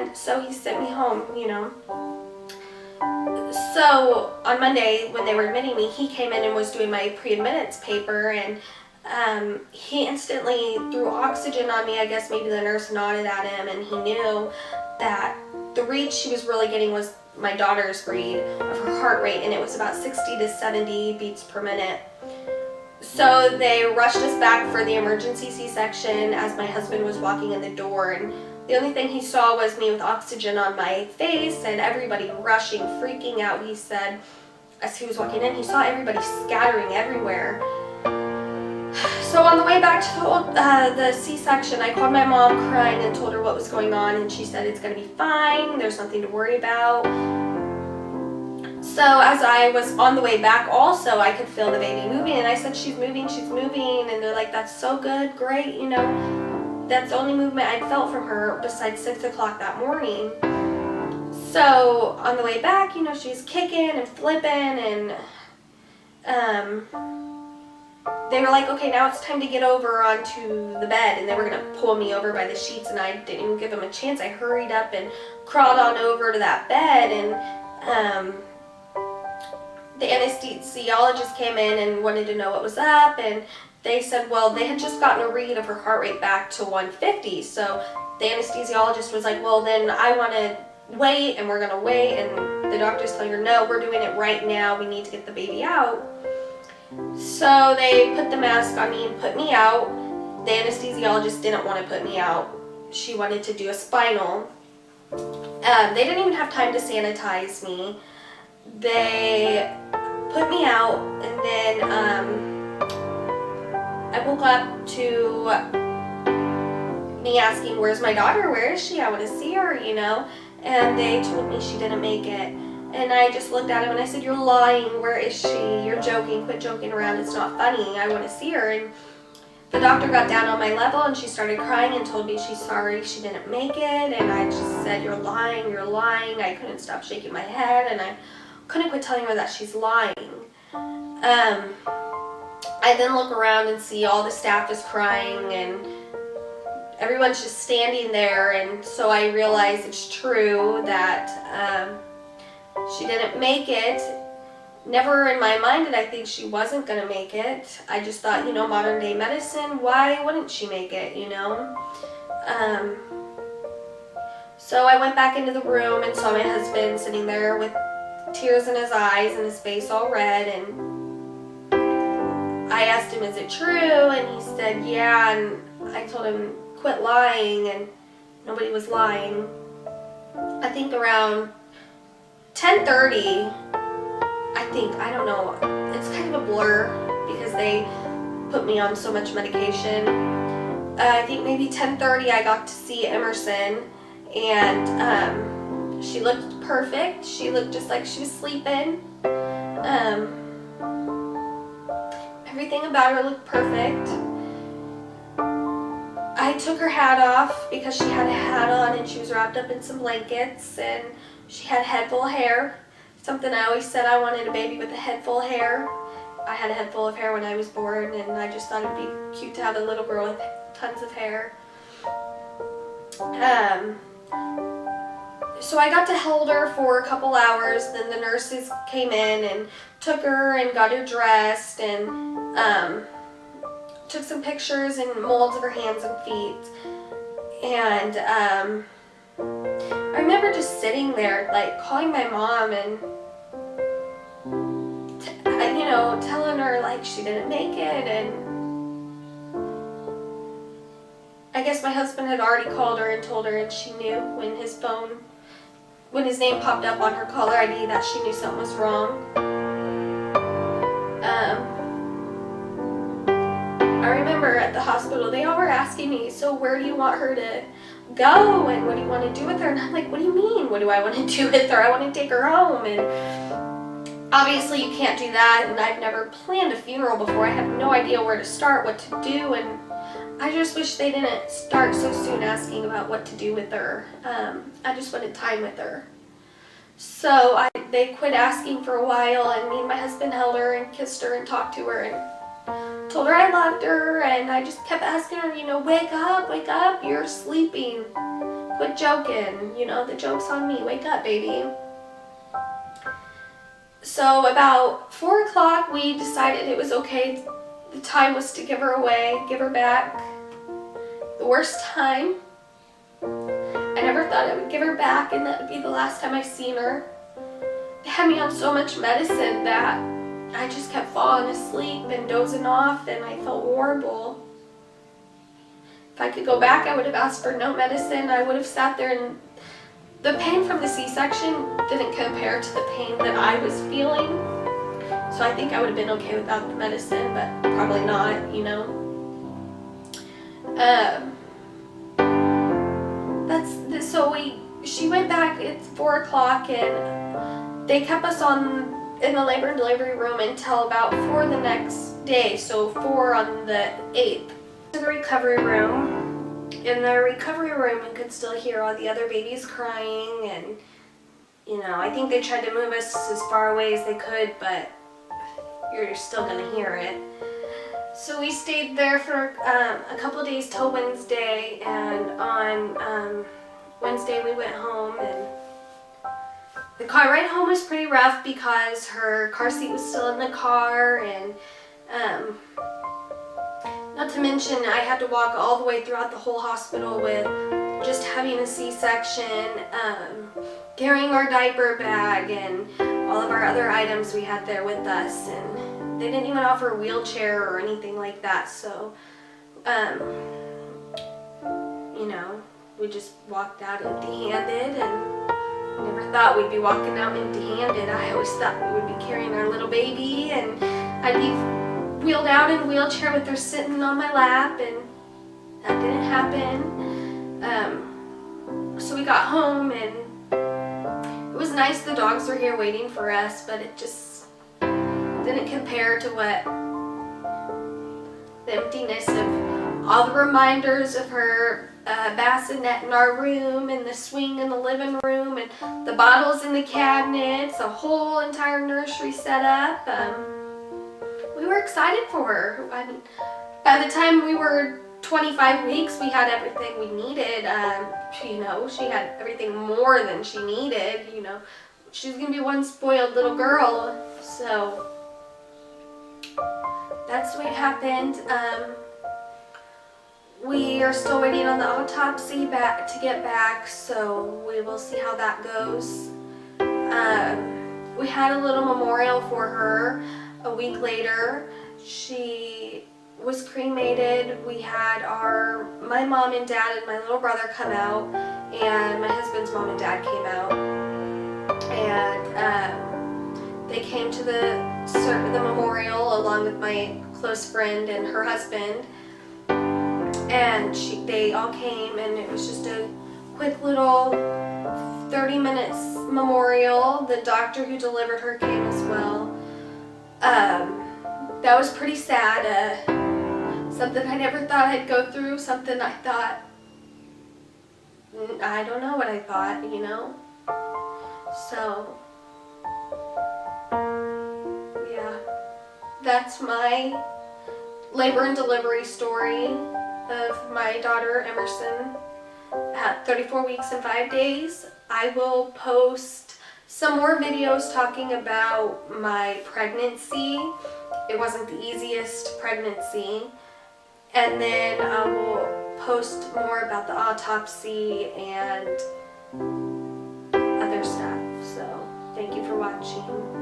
And so he sent me home, you know. So on Monday, when they were admitting me, he came in and was doing my pre-admittance paper, and he instantly threw oxygen on me. I guess maybe the nurse nodded at him, and he knew that the read she was really getting was my daughter's read of her heart rate, and it was about 60 to 70 beats per minute. So they rushed us back for the emergency C-section as my husband was walking in the door, and the only thing he saw was me with oxygen on my face and everybody rushing, freaking out. He said, as he was walking in, he saw everybody scattering everywhere. So on the way back to the C-section, I called my mom crying and told her what was going on, and she said it's going to be fine, there's nothing to worry about. So as I was on the way back also, I could feel the baby moving, and I said, she's moving, and they're like, that's so good, great, you know. That's the only movement I'd felt from her besides 6 o'clock that morning. So on the way back, you know, she's kicking and flipping, and they were like, okay, now it's time to get over onto the bed, and they were going to pull me over by the sheets, and I didn't even give them a chance. I hurried up and crawled on over to that bed, and the anesthesiologist came in and wanted to know what was up, and they said, well, they had just gotten a read of her heart rate back to 150, so the anesthesiologist was like, well, then I want to wait, and we're going to wait, and the doctor's telling her, no, we're doing it right now, we need to get the baby out. So they put the mask on me and put me out. The anesthesiologist didn't want to put me out. She wanted to do a spinal. They didn't even have time to sanitize me. They put me out, and then I woke up to me asking, where's my daughter? Where is she? I want to see her, you know. And they told me she didn't make it. And I just looked at him and I said, you're lying. Where is she? You're joking. Quit joking around. It's not funny. I want to see her. And the doctor got down on my level and she started crying and told me she's sorry she didn't make it. And I just said, you're lying. You're lying. I couldn't stop shaking my head, and I couldn't quit telling her that she's lying. I then look around and see all the staff is crying and everyone's just standing there, and so I realize it's true that she didn't make it. Never in my mind did I think she wasn't going to make it. I just thought, you know, modern day medicine, why wouldn't she make it, you know? So I went back into the room and saw my husband sitting there with tears in his eyes and his face all red, and I asked him, is it true? And he said, yeah, and I told him, quit lying, and nobody was lying. I think around 10:30, I don't know, it's kind of a blur because they put me on so much medication. I think maybe 10:30 I got to see Emersyn, and she looked perfect. She looked just like she was sleeping. Everything about her looked perfect. I took her hat off because she had a hat on and she was wrapped up in some blankets, and she had a head full of hair. Something I always said, I wanted a baby with a head full of hair. I had a head full of hair when I was born, and I just thought it'd be cute to have a little girl with tons of hair. So I got to hold her for a couple hours. Then the nurses came in and took her and got her dressed, and took some pictures and molds of her hands and feet. And I remember just sitting there, like, calling my mom and telling her, like, she didn't make it. And I guess my husband had already called her and told her, and she knew when his name popped up on her caller ID that she knew something was wrong. I remember at the hospital, they all were asking me, so where do you want her to go, and what do you want to do with her? And I'm like, what do you mean, what do I want to do with her? I want to take her home. And obviously you can't do that, and I've never planned a funeral before. I have no idea where to start, what to do, and I just wish they didn't start so soon asking about what to do with her. I just wanted time with her. So they quit asking for a while, and me and my husband held her and kissed her and talked to her, and told her I loved her, and I just kept asking her, you know, wake up, you're sleeping. Quit joking, you know, the joke's on me. Wake up, baby. So about 4 o'clock, we decided it was okay. The time was to give her away, give her back. The worst time. I never thought I would give her back and that would be the last time I seen her. They had me on so much medicine that I just kept falling asleep and dozing off, and I felt horrible. If I could go back, I would have asked for no medicine. I would have sat there, and the pain from the C-section didn't compare to the pain that I was feeling. So I think I would have been okay without the medicine, but probably not, you know. She went back at 4 o'clock, and they kept us in the labor and delivery room until about 4 the next day, so 4 on the 8th. To the recovery room. In the recovery room, you could still hear all the other babies crying, and you know, I think they tried to move us as far away as they could, but you're still gonna hear it. So we stayed there for a couple of days till Wednesday, and on Wednesday we went home, and the car ride home was pretty rough because her car seat was still in the car, and not to mention I had to walk all the way throughout the whole hospital with just having a C-section, carrying our diaper bag and all of our other items we had there with us, and they didn't even offer a wheelchair or anything like that, so you know, we just walked out empty-handed, and never thought we'd be walking out empty-handed. I always thought we would be carrying our little baby, and I'd be wheeled out in a wheelchair with her sitting on my lap, and that didn't happen. So we got home, and it was nice the dogs were here waiting for us, but it just didn't compare to what the emptiness of all the reminders of her bassinet in our room, and the swing in the living room, and the bottles in the cabinets, a whole entire nursery set up. We were excited for her. I mean, by the time we were 25 weeks, we had everything we needed. You know, she had everything more than she needed. You know, she's gonna be one spoiled little girl. So that's what happened. We are still waiting on the autopsy to get back, so we will see how that goes. We had a little memorial for her a week later. She was cremated. We had my mom and dad and my little brother come out, and my husband's mom and dad came out, and they came to the memorial along with my close friend and her husband. And they all came, and it was just a quick little 30 minutes memorial. The doctor who delivered her came as well. That was pretty sad. Something I never thought I'd go through, something I thought, I don't know what I thought, you know? So, yeah, that's my labor and delivery story of my daughter Emersyn at 34 weeks and 5 days. I will post some more videos talking about my pregnancy. It wasn't the easiest pregnancy. And then I will post more about the autopsy and other stuff. So thank you for watching.